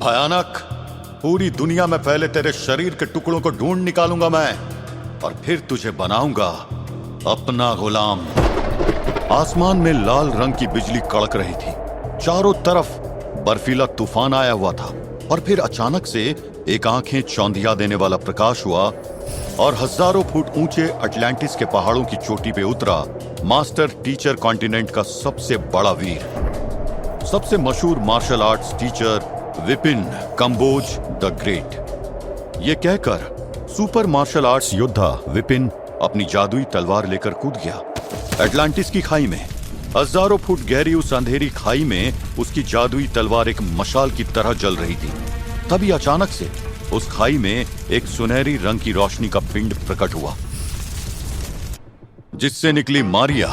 भयानक, पूरी दुनिया में पहले तेरे शरीर के टुकड़ों को ढूंढ निकालूंगा मैं और फिर तुझे बनाऊंगा अपना गुलाम। आसमान में लाल रंग की बिजली कड़क रही थी, चारों तरफ बर्फीला तूफान आया हुआ था और फिर अचानक से एक आंखें चौंधिया देने वाला प्रकाश हुआ और हजारों फुट ऊंचे अटलांटिस के पहाड़ों की चोटी पे उतरा मास्टर टीचर कॉन्टिनेंट का सबसे बड़ा वीर, सबसे मशहूर martial arts teacher Vipin Kamboj the great. ये कहकर सुपर मार्शल आर्ट्स योद्धा विपिन अपनी जादुई तलवार लेकर कूद गया अटलांटिस की खाई में। हजारों फुट गहरी उस अंधेरी खाई में उसकी जादुई तलवार एक मशाल की तरह जल रही थी। तभी अचानक से उस खाई में एक सुनहरी रंग की रोशनी का पिंड प्रकट हुआ, जिससे निकली मारिया,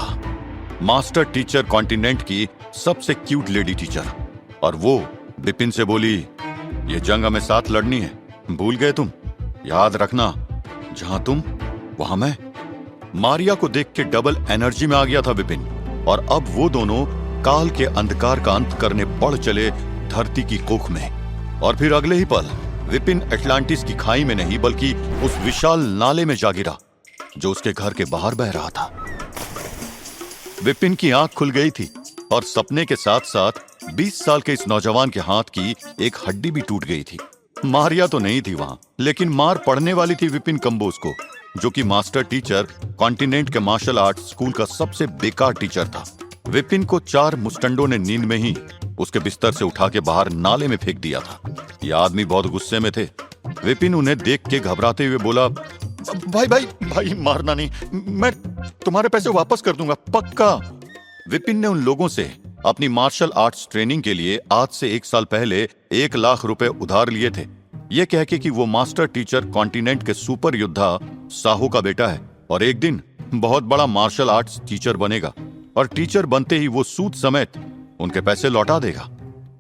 मास्टर टीचर कॉन्टिनेंट की सबसे क्यूट लेडी टीचर। और वो विपिन से बोली, ये जंग हमें साथ लड़नी है, भूल गए तुम? याद रखना, जहां तुम वहां मैं। मारिया को देख के डबल एनर्जी में आ गया था विपिन, और अब वो दोनों काल के अंधकार का अंत करने बढ़ चले धरती की कोख में। और फिर अगले ही पल विपिन अटलांटिस की खाई में नहीं बल्कि उस विशाल नाले में जा गिरा जो उसके घर के बाहर बह रहा था। विपिन की आंख खुल गई थी और सपने के साथ साथ 20 साल के इस नौजवान के हाथ की एक हड्डी भी टूट गई थी। मारिया तो नहीं थी वहां, लेकिन मार पड़ने वाली थी विपिन कंबोज को, जो कि मास्टर टीचर कॉन्टिनेंट के मार्शल आर्ट्स स्कूल का सबसे बेकार टीचर था। विपिन को 4 मुस्टंडों ने नींद में ही उसके बिस्तर से उठा के बाहर नाले में फेंक दिया था। ये आदमी बहुत गुस्से में थे। विपिन उन्हें देख के घबराते हुए बोला, भाई भाई भाई मारना नहीं, मैं तुम्हारे पैसे वापस कर दूंगा, पक्का। विपिन ने उन लोगों से अपनी मार्शल आर्ट्स ट्रेनिंग के लिए आज से 1 साल पहले 1 लाख रुपए उधार लिए थे, ये कह के कि वो मास्टर टीचर कॉन्टिनेंट के सुपर योद्धा साहो का बेटा है और एक दिन बहुत बड़ा मार्शल आर्ट्स टीचर बनेगा, और टीचर बनते ही वो सूद समेत उनके पैसे लौटा देगा।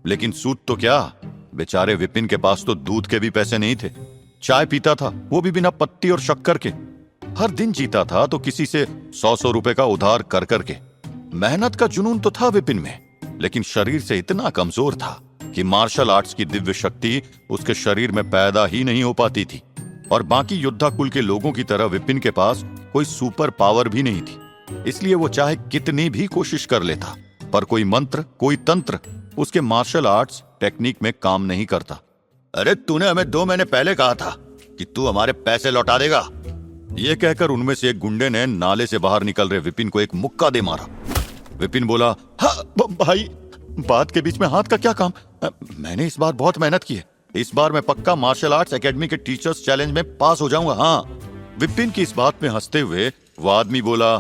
लेकिन सूद तो क्या, बेचारे विपिन के पास तो दूध के भी पैसे नहीं थे। चाय पीता था, वो भी बिना पत्ती और शक्कर के। हर दिन जीता था तो किसी से 100-100 रुपए का उधार कर करके। मेहनत का जुनून तो था विपिन में, लेकिन शरीर से इतना कमजोर था कि मार्शल आर्ट्स की दिव्य शक्ति उसके शरीर में पैदा ही नहीं हो पाती थी। और बाकी योद्धा कुल के लोगों की तरह विपिन के पास कोई सुपर पावर भी नहीं थी, इसलिए वो चाहे कितनी भी कोशिश कर लेता, पर कोई मंत्र, कोई तंत्र उसके मार्शल आर्ट्स टेक्निक में काम नहीं करता। अरे तूने हमें 2 महीने पहले कहा था कि तू हमारे पैसे लौटा देगा, ये कहकर उनमें से एक गुंडे ने नाले से बाहर निकल रहे विपिन को एक मुक्का दे मारा। विपिन बोला, हाँ भाई, बात के बीच में हाथ का क्या काम, मैंने इस बार बहुत मेहनत की है, इस बार मैं पक्का मार्शल आर्ट्स एकेडमी के टीचर्स चैलेंज में पास हो जाऊंगा। हाँ। विपिन की इस बात में हंसते हुए वो आदमी बोला,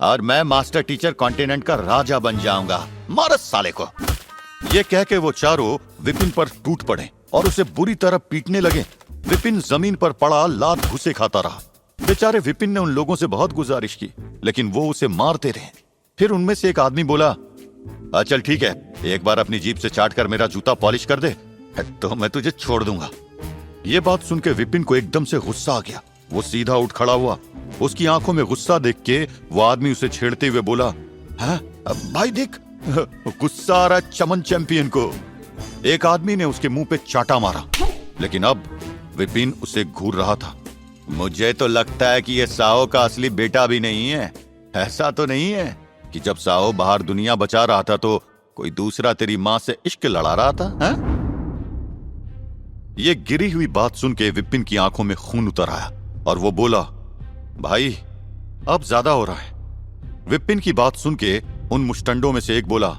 और मैं मास्टर टीचर कॉन्टिनेंट का राजा बन जाऊंगा, मार साले को। ये कह के वो चारों विपिन पर टूट पड़े और उसे बुरी तरह पीटने लगे। विपिन जमीन पर पड़ा लात घुसे खाता रहा। बेचारे विपिन ने उन लोगों से बहुत गुजारिश की, लेकिन वो उसे मारते रहे। फिर उनमें से एक आदमी बोला, चल ठीक है, एक बार अपनी जीभ से चाट कर मेरा जूता पॉलिश कर दे तो मैं तुझे छोड़ दूंगा। ये बात सुन के विपिन को एकदम से गुस्सा आ गया। वो सीधा उठ खड़ा हुआ। उसकी आंखों में गुस्सा देख के वो आदमी उसे छेड़ते हुए बोला, हाँ भाई देख, गुस्सा आ रहा है चमन चैंपियन को। एक आदमी ने उसके मुंह पे चाटा मारा, लेकिन अब विपिन उसे घूर रहा था। मुझे तो लगता है कि ये साहो का असली बेटा भी नहीं है। ऐसा तो नहीं है कि जब साहो बाहर दुनिया बचा रहा था तो कोई दूसरा तेरी मां से इश्क लड़ा रहा था, हा? ये गिरी हुई बात सुन के विपिन की आंखों में खून उतर आया और वो बोला, भाई अब ज्यादा हो रहा है। विपिन की बात सुन के उन मुस्टंडों में से एक बोला,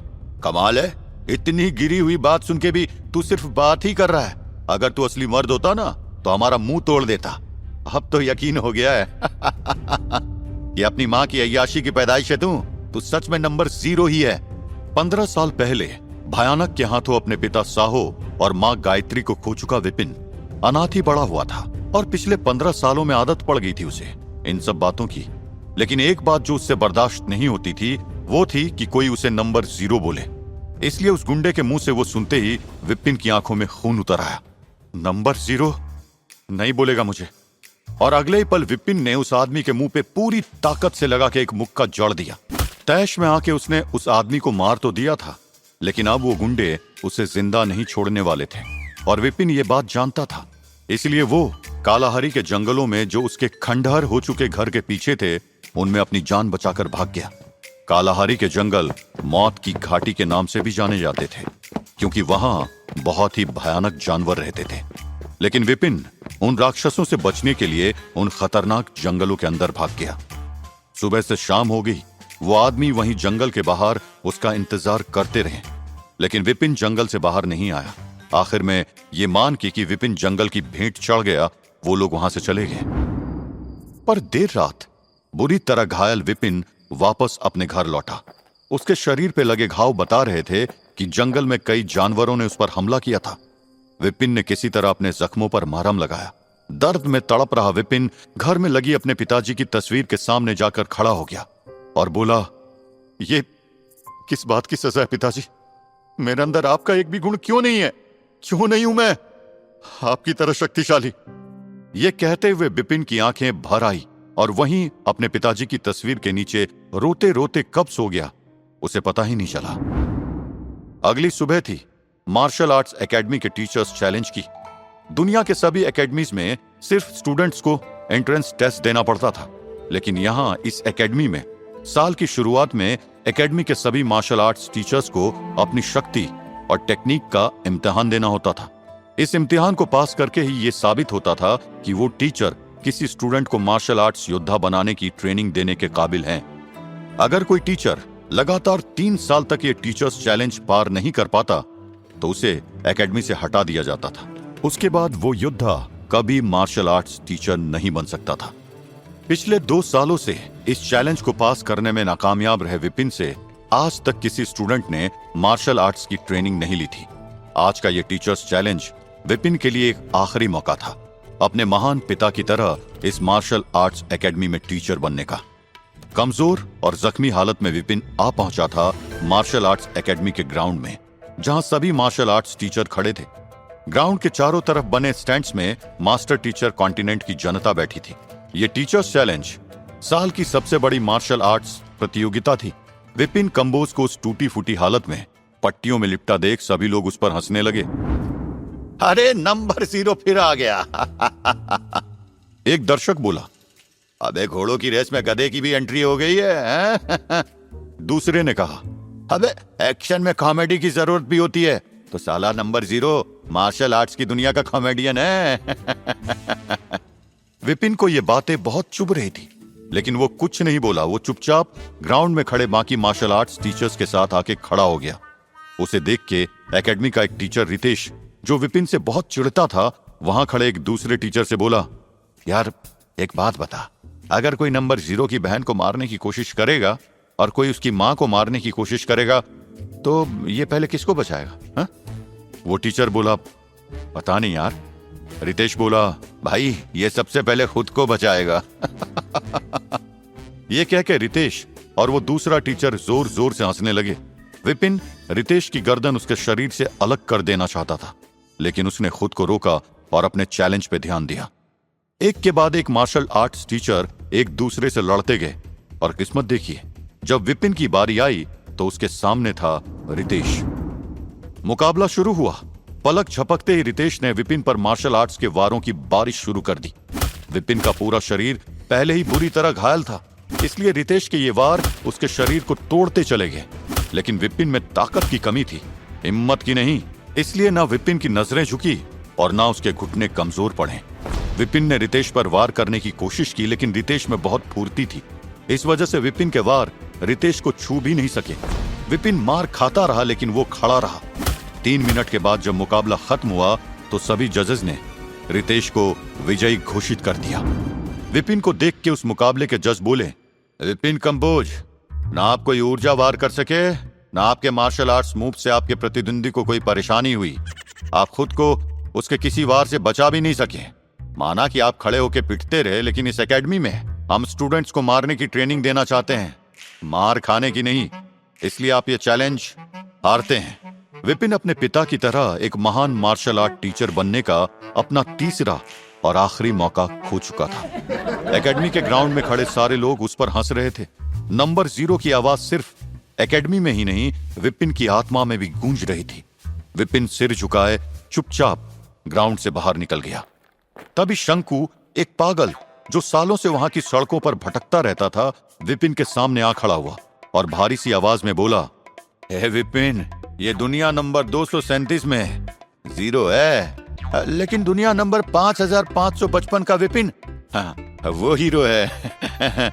कमाल है, इतनी गिरी हुई बात सुन के भी तू सिर्फ बात ही कर रहा है। अगर तू असली मर्द होता ना तो हमारा मुंह तोड़ देता। अब तो यकीन हो गया है ये अपनी मां की अय्याशी की पैदाइश है तू सच में नंबर 0 ही है। 15 साल पहले भयानक के हाथों अपने पिता साहो और मां गायत्री को खो चुका विपिन अनाथ ही बड़ा हुआ था और पिछले 15 सालों में आदत पड़ गई थी उसे इन सब बातों की। लेकिन एक बात जो उससे बर्दाश्त नहीं होती थी वो थी कि कोई उसे नंबर 0 बोले। इसलिए उस गुंडे के मुंह से वो सुनते ही विपिन की आंखों में खून उतर आया। नंबर 0 नहीं बोलेगा मुझे। और अगले ही पल विपिन ने उस आदमी के मुंह पे पूरी ताकत से लगा के एक मुक्का जड़ दिया। तैश में आके उसने उस आदमी को मार तो दिया था, लेकिन अब वो गुंडे उसे जिंदा नहीं छोड़ने वाले थे और विपिन ये बात जानता था। इसलिए वो कालाहारी के जंगलों में जो उसके खंडहर हो चुके घर के पीछे थे उनमें अपनी जान बचाकर भाग गया। कालाहारी के जंगल मौत की घाटी के नाम से भी जाने जाते थे क्योंकि वहां बहुत ही भयानक जानवर रहते थे। लेकिन विपिन उन राक्षसों से बचने के लिए उन खतरनाक जंगलों के अंदर भाग गया। सुबह से शाम हो गई, वो आदमी वहीं जंगल के बाहर उसका इंतजार करते रहे, लेकिन विपिन जंगल से बाहर नहीं आया। आखिर में ये मान के कि विपिन जंगल की भेंट चढ़ गया, वो लोग वहां से चले गए। पर देर रात बुरी तरह घायल विपिन वापस अपने घर लौटा। उसके शरीर पे लगे घाव बता रहे थे कि जंगल में कई जानवरों ने उस पर हमला किया था। विपिन ने किसी तरह अपने जख्मों पर मरहम लगाया। दर्द में तड़प रहा विपिन घर में लगी अपने पिताजी की तस्वीर के सामने जाकर खड़ा हो गया और बोला, ये किस बात की सजा है पिताजी? मेरे अंदर आपका एक भी गुण क्यों नहीं है? क्यों नहीं हूं मैं आपकी तरह शक्तिशाली? ये कहते हुए विपिन की आंखें भर आई और वहीं अपने पिताजी की तस्वीर के नीचे रोते रोते कब सो गया उसे पता ही नहीं चला। अगली सुबह थी। मार्शल आर्ट्स एकेडमी के टीचर्स चैलेंज की। दुनिया के सभी एकेडमीज में सिर्फ स्टूडेंट्स को एंट्रेंस टेस्ट देना पड़ता था, लेकिन यहां इस एकेडमी में साल की शुरुआत में एकेडमी के सभी मार्शल आर्ट्स टीचर्स को अपनी शक्ति और टेक्निक का इम्तिहान देना होता था। इस इम्तिहान को पास करके ही ये साबित होता था कि वो टीचर किसी स्टूडेंट को मार्शल आर्ट्स योद्धा बनाने की ट्रेनिंग देने के काबिल हैं। अगर कोई टीचर लगातार 3 साल तक ये टीचर्स चैलेंज पार नहीं कर पाता तो उसे एकेडमी से हटा दिया जाता था। उसके बाद वो योद्धा कभी मार्शल आर्ट्स टीचर नहीं बन सकता था। पिछले 2 सालों से इस चैलेंज को पास करने में नाकामयाब रहे विपिन से आज तक किसी स्टूडेंट ने मार्शल आर्ट्स की ट्रेनिंग नहीं ली थी। आज का ये टीचर्स चैलेंज विपिन के लिए एक आखिरी मौका था अपने महान पिता की तरह इस मार्शल आर्ट्स एकेडमी में टीचर बनने का। कमजोर और जख्मी हालत में विपिन आ पहुंचा था मार्शल आर्ट्स एकेडमी के ग्राउंड में, जहां सभी मार्शल आर्ट्स टीचर खड़े थे। ग्राउंड के चारों तरफ बने स्टैंड्स में मास्टर टीचर कॉन्टिनेंट की जनता बैठी थी। ये टीचर्स चैलेंज साल की सबसे बड़ी मार्शल आर्ट्स प्रतियोगिता थी। विपिन कंबोज को उस टूटी फूटी हालत में पट्टियों में लिपटा देख सभी लोग उस पर हंसने लगे। अरे नंबर 0 फिर आ गया। एक दर्शक बोला, अबे घोड़ों की रेस में गधे की भी एंट्री हो गई है। दूसरे ने कहा, अबे एक्शन में कॉमेडी की जरूरत भी होती है, तो साला नंबर 0 मार्शल आर्ट्स की दुनिया का कॉमेडियन है। विपिन को ये बातें बहुत चुभ रही थी, लेकिन वो कुछ नहीं बोला। वो चुपचाप ग्राउंड में खड़े बाकी मार्शल आर्ट्स टीचर्स के साथ आके खड़ा हो गया। उसे देख के एकेडमी का एक टीचर रितेश, जो विपिन से बहुत चिढ़ता था, वहां खड़े एक दूसरे टीचर से बोला, यार एक बात बता, अगर कोई नंबर 0 की बहन को मारने की कोशिश करेगा और कोई उसकी मां को मारने की कोशिश करेगा तो ये पहले किसको बचाएगा? हा? वो टीचर बोला, पता नहीं यार। रितेश बोला, भाई ये सबसे पहले खुद को बचाएगा। ये कह के रितेश और वो दूसरा टीचर जोर जोर से हंसने लगे। विपिन रितेश की गर्दन उसके शरीर से अलग कर देना चाहता था, लेकिन उसने खुद को रोका और अपने चैलेंज पे ध्यान दिया। एक के बाद एक मार्शल आर्ट्स टीचर एक दूसरे से लड़ते गए और किस्मत देखिए, जब विपिन की बारी आई तो उसके सामने था रितेश। मुकाबला शुरू हुआ। पलक झपकते ही रितेश ने विपिन पर मार्शल आर्ट्स के वारों की बारिश शुरू कर दी। विपिन का पूरा शरीर पहले ही बुरी तरह घायल था, इसलिए रितेश के ये वार उसके शरीर को तोड़ते चले गए। लेकिन विपिन में ताकत की कमी थी, हिम्मत की नहीं। इसलिए ना विपिन की नजरें झुकी और ना उसके घुटने कमजोर पड़े। विपिन ने रितेश पर वार करने की कोशिश की, लेकिन रितेश में बहुत फुर्ती थी। इस वजह से विपिन के वार रितेश को छू भी नहीं सके। विपिन मार खाता रहा, लेकिन वो खड़ा रहा। 3 मिनट के बाद जब मुकाबला खत्म हुआ तो सभी जजेस ने रितेश को विजयी घोषित कर दिया। विपिन को देख के उस मुकाबले के जज बोले, विपिन कंबोज, ना आप कोई ऊर्जा वार कर सके, ना आपके मार्शल आर्ट्स मूव से आपके प्रतिद्वंदी को कोई परेशानी हुई। आप खुद को उसके किसी वार से बचा भी नहीं सके। माना कि आप खड़े होकर पिटते रहे, लेकिन इस एकेडमी में हम स्टूडेंट्स को मारने की ट्रेनिंग देना चाहते हैं, मार खाने की नहीं। इसलिए आप ये चैलेंज हारते हैं। विपिन अपने पिता की तरह एक महान मार्शल आर्ट टीचर बनने का अपना तीसरा और आखिरी मौका खो चुका था। एकेडमी के ग्राउंड में खड़े सारे लोग उस पर हंस रहे थे। नंबर 0 की आवाज सिर्फ एकेडमी में ही नहीं, विपिन की आत्मा में भी गूंज रही थी। विपिन सिर झुकाए चुपचाप ग्राउंड से बाहर निकल गया। तभी शंकु, एक पागल जो सालों से वहां की सड़कों पर भटकता रहता था, विपिन के सामने आ खड़ा हुआ और भारी सी आवाज में बोला, हे विपिन, ये दुनिया नंबर 237 में 0 है, लेकिन दुनिया नंबर 5555 का विपिन, हाँ, वो हीरो है।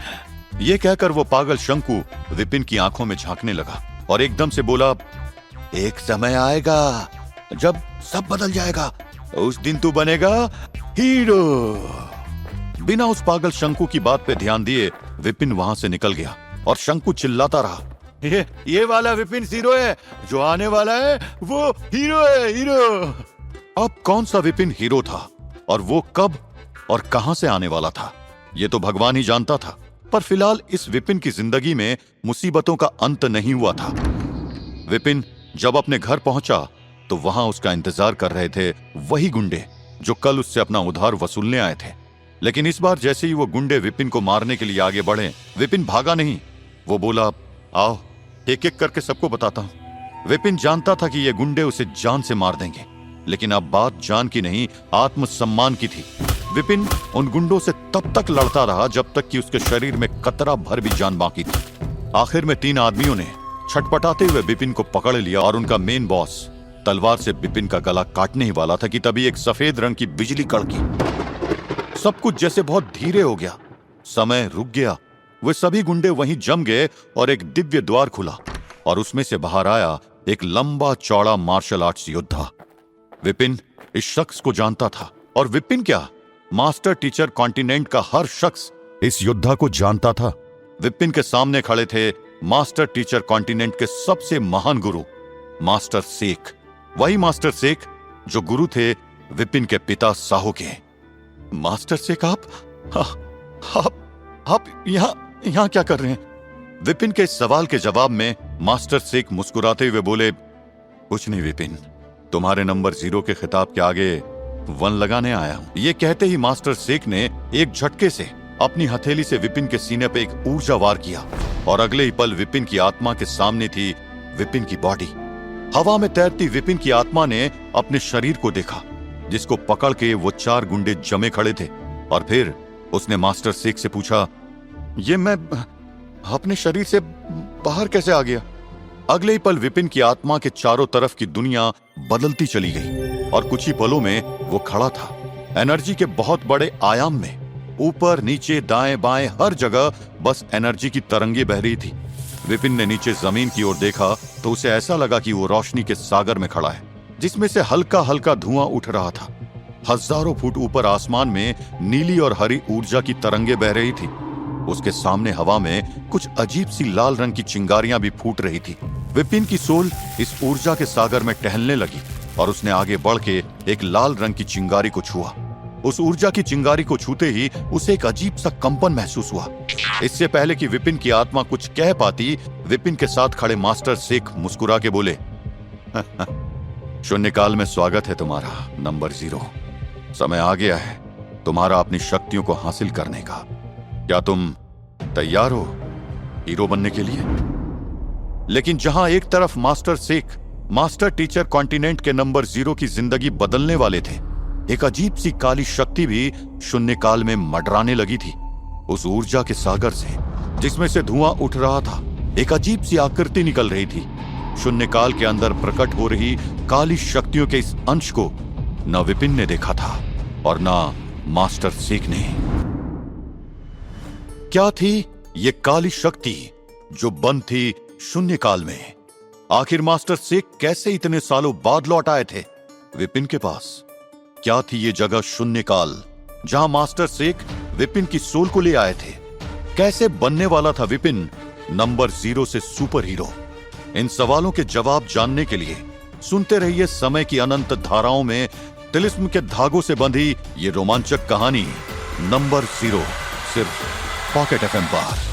ये कहकर वो पागल शंकु विपिन की आंखों में झांकने लगा और एकदम से बोला, एक समय आएगा जब सब बदल जाएगा, उस दिन तू बनेगा हीरो। बिना उस पागल शंकु की बात पे ध्यान दिए विपिन वहां से निकल गया और शंकु चिल्लाता रहा, ये वाला विपिन हीरो है, जो आने वाला है वो हीरो है, हीरो। अब कौन सा विपिन हीरो था और वो कब और कहां से आने वाला था, ये तो भगवान ही जानता था। पर फिलहाल इस विपिन की जिंदगी में मुसीबतों का अंत नहीं हुआ था। विपिन जब अपने घर पहुंचा तो वहां उसका इंतजार कर रहे थे वही गुंडे जो कल उससे अपना उधार वसूलने आए थे। लेकिन इस बार जैसे ही वो गुंडे विपिन को मारने के लिए आगे बढ़े, विपिन भागा नहीं। वो बोला, आओ एक एक करके सबको बताता हूं। विपिन जानता था कि ये गुंडे उसे जान से मार देंगे, लेकिन अब बात जान की नहीं, आत्मसम्मान की थी। विपिन उन गुंडों से तब तक लड़ता रहा जब तक कि उसके शरीर में कतरा भर भी जान बाकी थी। आखिर में 3 आदमियों ने छटपटाते हुए विपिन को पकड़ लिया और उनका मेन बॉस तलवार से विपिन का गला काटने ही वाला था कि तभी एक सफेद रंग की बिजली कड़की। सब कुछ जैसे बहुत धीरे हो गया, समय रुक गया। वे सभी गुंडे वहीं जम गए और एक दिव्य द्वार खुला और उसमें से बाहर आया एक लंबा चौड़ा मार्शल आर्ट्स योद्धा। विपिन इस शख्स को जानता था, और विपिन क्या, मास्टर टीचर कॉन्टिनेंट का हर शख्स इस योद्धा को जानता था। विपिन के सामने खड़े थे मास्टर टीचर कॉन्टिनेंट के सबसे महान गुरु मास्टर शेख, वही मास्टर शेख जो गुरु थे विपिन के पिता साहू के। मास्टर शेख, आप यहां क्या कर रहे हैं? विपिन के इस सवाल के जवाब में मास्टर शेख मुस्कुराते हुए बोले, कुछ नहीं विपिन, तुम्हारे नंबर 0 के खिताब के आगे 1 लगाने आया हूं। ये कहते ही मास्टर शेख ने एक झटके से अपनी हथेली से विपिन के सीने पे एक ऊर्जा वार किया और अगले ही पल विपिन की आत्मा के सामने थी विपिन की बॉडी। हवा में तैरती विपिन की आत्मा ने अपने शरीर को देखा, जिसको पकड़ के वो 4 गुंडे जमे खड़े थे। और फिर उसने मास्टर शेख से पूछा, ये मैं अपने शरीर से बाहर कैसे आ गया? अगले ही पल विपिन की आत्मा के चारों तरफ की दुनिया बदलती चली गई और कुछ ही पलों में वो खड़ा था एनर्जी के बहुत बड़े आयाम में। ऊपर नीचे दाएं बाएं हर जगह बस एनर्जी की तरंगे बह रही थी। विपिन ने नीचे जमीन की ओर देखा तो उसे ऐसा लगा कि वो रोशनी के सागर में खड़ा है, जिसमें से हल्का हल्का धुआं उठ रहा था। हजारों फुट ऊपर आसमान में नीली और हरी ऊर्जा की तरंगे बह रही थी। उसके सामने हवा में कुछ अजीब सी लाल रंग की चिंगारियां भी फूट रही थी। विपिन की सोल इस ऊर्जा के सागर में टहलने लगी और उसने आगे बढ़ के एक लाल रंग की चिंगारी को छुआ। उस ऊर्जा की चिंगारी को छूते ही उसे एक अजीब सा कंपन महसूस हुआ। इससे पहले कि विपिन की आत्मा कुछ कह पाती, विपिन के साथ खड़े मास्टर शेख मुस्कुरा के बोले, शून्यकाल में स्वागत है तुम्हारा नंबर 0। समय आ गया है तुम्हारा अपनी शक्तियों को हासिल करने का। क्या तुम तैयार हो हीरो बनने के लिए? लेकिन जहां एक तरफ master Sheikh master teacher continent के नंबर 0 की जिंदगी बदलने वाले थे, एक अजीब सी काली शक्ति भी शून्यकाल में मडराने लगी थी। उस ऊर्जा के सागर से जिसमें से धुआं उठ रहा था, एक अजीब सी आकृति निकल रही थी। शून्यकाल के अंदर प्रकट हो रही काली शक्तियों के इस अंश को न विपिन ने देखा था और न मास्टर शेख ने। क्या थी ये काली शक्ति जो बंद थी शून्यकाल में? आखिर मास्टर शेख कैसे इतने सालों बाद लौट आए थे विपिन के पास? क्या थी ये जगह शून्यकाल जहां मास्टर शेख विपिन की सोल को ले आए थे? कैसे बनने वाला था विपिन नंबर 0 से सुपर हीरो? इन सवालों के जवाब जानने के लिए सुनते रहिए समय की अनंत धाराओं में तिलिस्म के धागों से बंधी ये रोमांचक कहानी नंबर 0, सिर्फ पॉकेट FM पर।